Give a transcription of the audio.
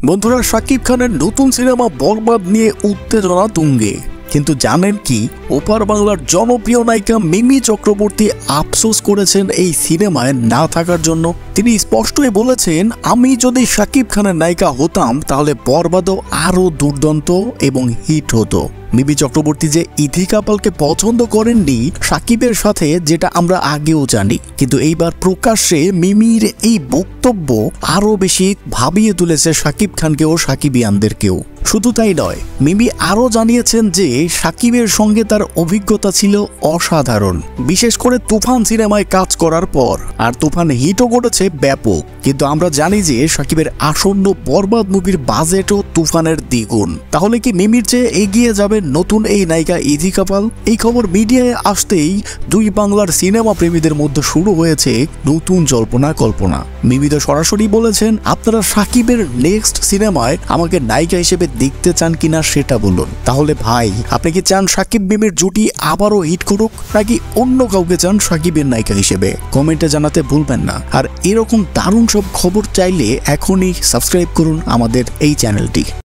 বন্ধুরা, শাকিব খানের নতুন সিনেমা বরবাদ নিয়ে উত্তেজনা তুঙ্গে। কিন্তু জানেন কি, ওপার বাংলার জনপ্রিয় নায়িকা মিমি চক্রবর্তী আফসোস করেছেন এই সিনেমায় না থাকার জন্য। তিনি স্পষ্টই বলেছেন, আমি যদি শাকিব খানের নায়িকা হতাম তাহলে বরবাদও আরো দুর্দান্ত এবং হিট হতো। মিমি চক্রবর্তী যে ইথি কাপালকে পছন্দ করেননি শাকিবের সাথে, যেটা আমরা আগেও জানি, কিন্তু এইবার প্রকাশ্যে মিমির এই বক্তব্য আরো বেশি ভাবিয়ে তুলেছে শাকিব খানকে ও শাকিবিয়ানদেরকেও। শুধু তাই নয়, মিমি আরো জানিয়েছেন যে শাকিবের সঙ্গে তার অভিজ্ঞতা ছিল অসাধারণ, বিশেষ করে তুফান সিনেমায় কাজ করার পর। আর তুফান হিটও করেছে ব্যাপক, কিন্তু আমরা জানি যে শাকিবের আসন্ন বরবাদ মুভির বাজেটও তুফানের দ্বিগুণ। তাহলে কি মিমির চেয়ে এগিয়ে যাবে নতুন এই নায়িকা ইথি কাপাল? এই খবর মিডিয়ায় আসতেই দুই বাংলার সিনেমা প্রেমীদের মধ্যে শুরু হয়েছে নতুন জল্পনা কল্পনা। মিমি তো সরাসরি বলেছেন, আপনারা শাকিবের নেক্সট সিনেমায় আমাকে নায়িকা হিসেবে দেখতে চান কিনা সেটা বলুন। তাহলে ভাই, আপনি কি চান শাকিব মিমির জুটি আবারও হিট করুক, নাকি অন্য কাউকে চান শাকিবের নায়িকা হিসেবে? কমেন্টে জানাতে ভুলবেন না। আর এরকম দারুণ সব খবর চাইলে এখনই সাবস্ক্রাইব করুন আমাদের এই চ্যানেলটি।